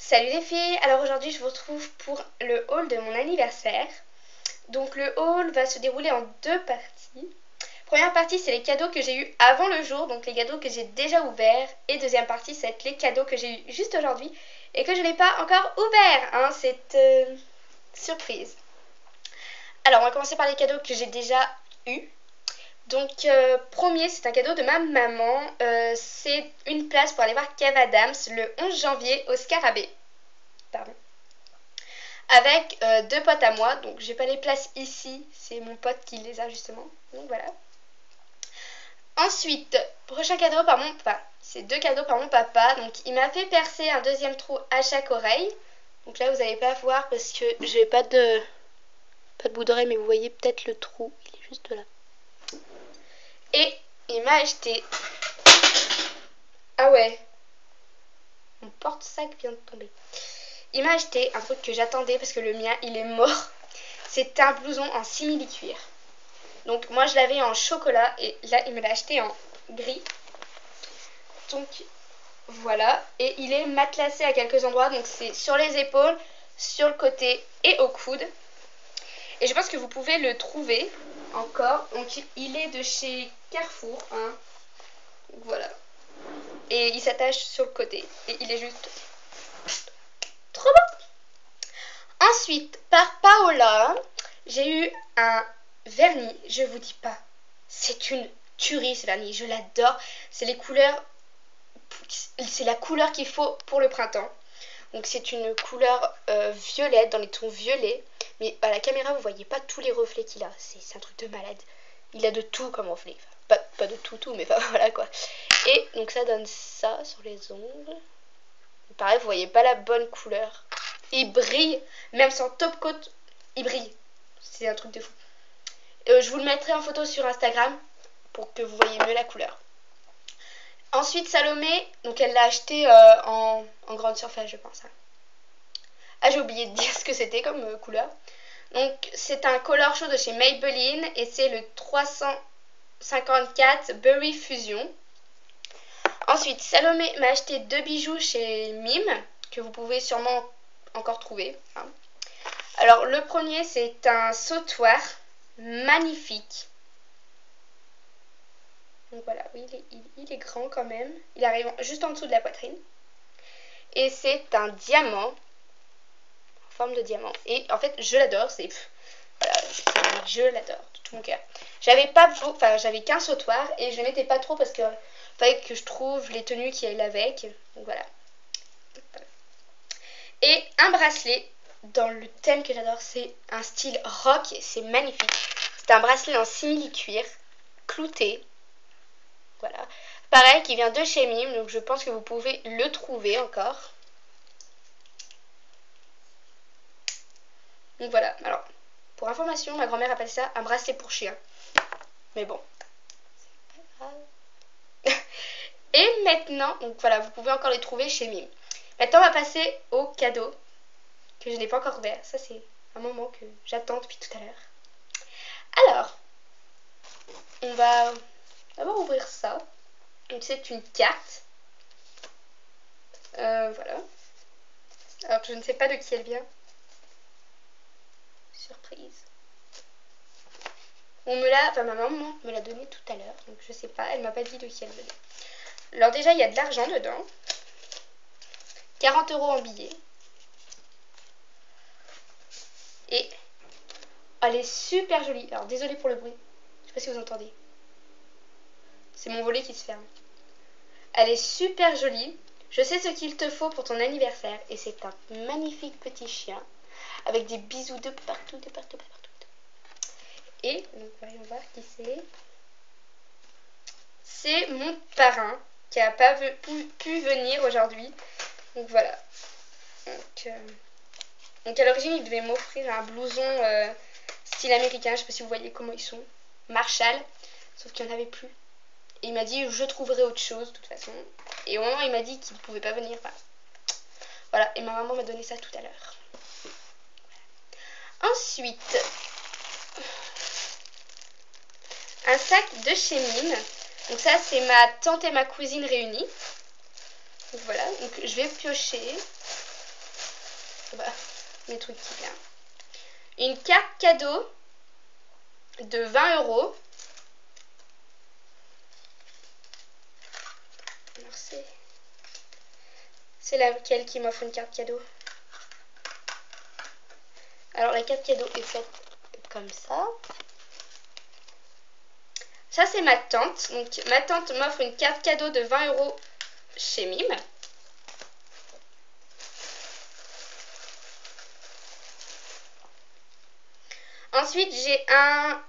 Salut les filles, alors aujourd'hui je vous retrouve pour le haul de mon anniversaire. Donc le haul va se dérouler en deux parties. Première partie, c'est les cadeaux que j'ai eu avant le jour, donc les cadeaux que j'ai déjà ouverts. Et deuxième partie, ça va être les cadeaux que j'ai eu juste aujourd'hui et que je n'ai pas encore ouverts, hein, c'est surprise. Alors on va commencer par les cadeaux que j'ai déjà eus. Donc premier, c'est un cadeau de ma maman, c'est une place pour aller voir Kev Adams le 11 janvier au Scarabée. Pardon. Avec deux potes à moi, donc j'ai pas les places ici, c'est mon pote qui les a justement, donc voilà. Ensuite, prochain cadeau par mon papa, c'est deux cadeaux par mon papa, donc il m'a fait percer un deuxième trou à chaque oreille, donc là vous allez pas voir parce que j'ai pas de bout d'oreille, mais vous voyez peut-être le trou, il est juste là. Et il m'a acheté, ah ouais, mon porte-sac vient de tomber. Il m'a acheté un truc que j'attendais parce que le mien il est mort. C'est un blouson en simili-cuir. Donc moi je l'avais en chocolat et là il me l'a acheté en gris. Donc voilà. Et il est matelassé à quelques endroits. Donc c'est sur les épaules, sur le côté et au coude. Et je pense que vous pouvez le trouver encore. Donc il est de chez Carrefour. Hein. Donc voilà. Et il s'attache sur le côté. Et il est juste trop beau. Ensuite, par Paola, j'ai eu un vernis, je vous dis pas, c'est une tuerie ce vernis, je l'adore, c'est les couleurs, c'est la couleur qu'il faut pour le printemps. Donc c'est une couleur violette, dans les tons violets, mais à la caméra vous voyez pas tous les reflets qu'il a, c'est un truc de malade. Il a de tout comme reflet, enfin, pas de tout, mais enfin, voilà quoi. Et donc ça donne ça sur les ongles. Pareil, vous voyez pas la bonne couleur. Il brille, même sans top coat, il brille. C'est un truc de fou. Je vous le mettrai en photo sur Instagram pour que vous voyez mieux la couleur. Ensuite, Salomé, donc elle l'a acheté en grande surface, je pense. Ah, j'ai oublié de dire ce que c'était comme couleur. Donc, c'est un color show de chez Maybelline et c'est le 354 Berry Fusion. Ensuite, Salomé m'a acheté deux bijoux chez Mime, que vous pouvez sûrement encore trouver. Hein. Alors, le premier, c'est un sautoir magnifique. Donc voilà, oui, il est grand quand même. Il arrive juste en dessous de la poitrine. Et c'est un diamant, en forme de diamant. Et en fait, je l'adore, voilà, je l'adore de tout mon cœur. J'avais qu'un sautoir et je ne mettais pas trop parce que fallait que je trouve les tenues qui aillent avec. Donc voilà. Et un bracelet dans le thème que j'adore, c'est un style rock, c'est magnifique. C'est un bracelet en simili-cuir, clouté. Voilà. Pareil, qui vient de chez Mime, donc je pense que vous pouvez le trouver encore. Donc voilà, alors, pour information, ma grand-mère appelle ça un bracelet pour chien. Mais bon, c'est pas grave. Et maintenant, donc voilà, vous pouvez encore les trouver chez Mime. Maintenant, on va passer au cadeau que je n'ai pas encore ouvert. Ça, c'est un moment que j'attends depuis tout à l'heure. Alors, on va d'abord ouvrir ça. Donc c'est une carte. Voilà. Alors je ne sais pas de qui elle vient. Surprise. Ma maman me l'a donnée tout à l'heure. Donc je sais pas, elle m'a pas dit de qui elle venait. Alors déjà il y a de l'argent dedans. 40 € en billets. Et elle est super jolie. Alors désolée pour le bruit. Je sais pas si vous entendez. C'est mon volet qui se ferme. Elle est super jolie. Je sais ce qu'il te faut pour ton anniversaire. Et c'est un magnifique petit chien. Avec des bisous de partout, de partout, de partout. Et, donc voyons voir qui c'est. C'est mon parrain qui n'a pas pu venir aujourd'hui. Donc voilà. Donc à l'origine, il devait m'offrir un blouson style américain. Je ne sais pas si vous voyez comment ils sont. Marshall. Sauf qu'il n'y en avait plus. Et il m'a dit je trouverai autre chose de toute façon. Et au moment il m'a dit qu'il ne pouvait pas venir. Voilà. Et ma maman m'a donné ça tout à l'heure. Ensuite, un sac de chez Mime. Donc ça c'est ma tante et ma cousine réunies. Donc voilà, donc je vais piocher. Voilà, mes trucs qui viennent. Une carte cadeau de 20 €. Alors c'est laquelle qui m'offre une carte cadeau? Alors la carte cadeau est faite comme ça. Ça c'est ma tante. Donc ma tante m'offre une carte cadeau de 20 € chez Mime. Ensuite j'ai un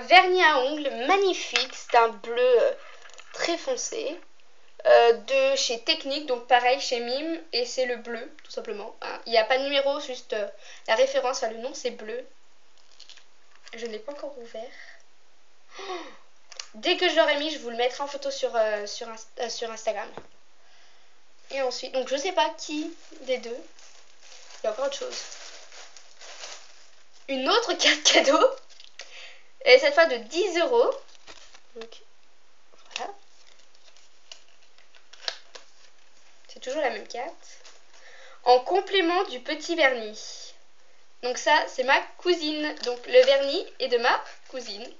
vernis à ongles magnifique. C'est un bleu très foncé. De chez Technique, donc pareil chez Mime, et c'est le bleu tout simplement. Il n'y a pas de numéro, juste la référence, enfin le nom c'est bleu. Je ne l'ai pas encore ouvert. Oh, dès que je l'aurai mis, je vous le mettrai en photo sur Instagram. Et ensuite, donc je sais pas qui des deux. Il y a encore autre chose. Une autre carte cadeau, et cette fois de 10 €. Donc voilà. C'est toujours la même carte. En complément du petit vernis. Donc ça, c'est ma cousine. Donc le vernis est de ma cousine.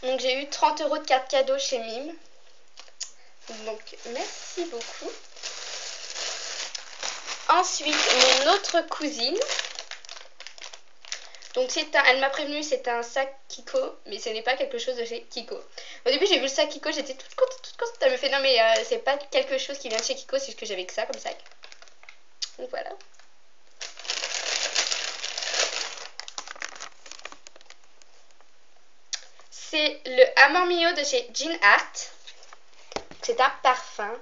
Donc j'ai eu 30 € de carte cadeau chez Mime. Donc merci beaucoup. Ensuite, mon autre cousine. Donc elle m'a prévenu, c'est un sac Kiko, mais ce n'est pas quelque chose de chez Kiko. Au début j'ai vu le sac Kiko, j'étais toute contente. Elle me fait non mais c'est pas quelque chose qui vient de chez Kiko, c'est juste que j'avais que ça comme sac. Donc voilà. C'est le Amor Mio de chez Jean Art. C'est un parfum.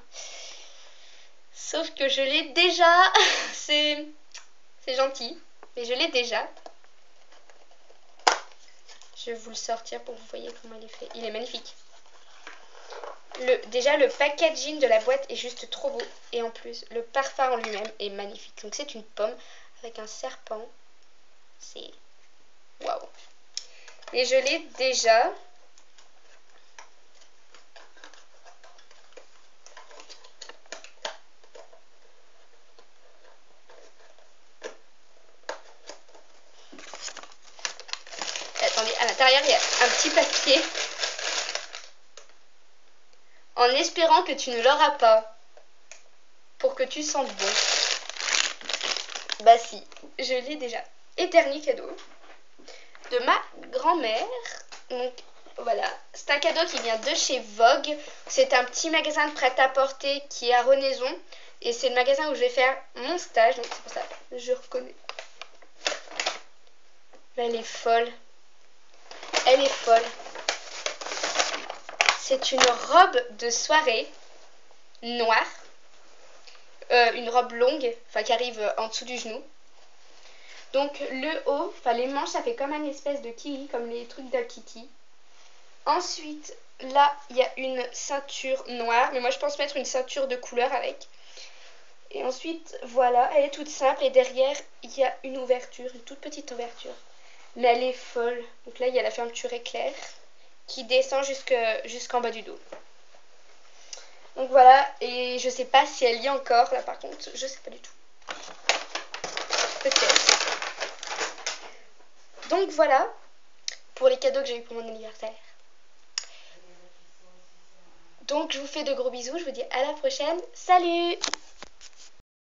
Sauf que je l'ai déjà. C'est gentil, mais je l'ai déjà. Je vais vous le sortir pour que vous voyez comment il est fait. Il est magnifique. Déjà, le packaging de la boîte est juste trop beau. Et en plus, le parfum en lui-même est magnifique. Donc, c'est une pomme avec un serpent. C'est waouh. Et je l'ai déjà. Attendez, à l'intérieur, il y a un petit papier. En espérant que tu ne l'auras pas. Pour que tu sentes bon. Bah si, je l'ai déjà. Et dernier cadeau. De ma grand-mère. Donc voilà, c'est un cadeau qui vient de chez Vogue. C'est un petit magasin de prêt-à-porter qui est à Renaison. Et c'est le magasin où je vais faire mon stage. Donc c'est pour ça que je reconnais. Elle est folle. Elle est folle. C'est une robe de soirée noire. Une robe longue, enfin qui arrive en dessous du genou. Donc le haut, enfin les manches, ça fait comme une espèce de kiki, comme les trucs d'Akiki. Ensuite, là, il y a une ceinture noire, mais moi je pense mettre une ceinture de couleur avec. Et ensuite, voilà, elle est toute simple et derrière, il y a une ouverture, une toute petite ouverture. Mais elle est folle. Donc là, il y a la fermeture éclair qui descend jusqu'en bas du dos. Donc voilà, et je sais pas si elle y est encore, là par contre, je sais pas du tout. Peut-être. Donc voilà, pour les cadeaux que j'ai eu pour mon anniversaire. Donc je vous fais de gros bisous, je vous dis à la prochaine. Salut!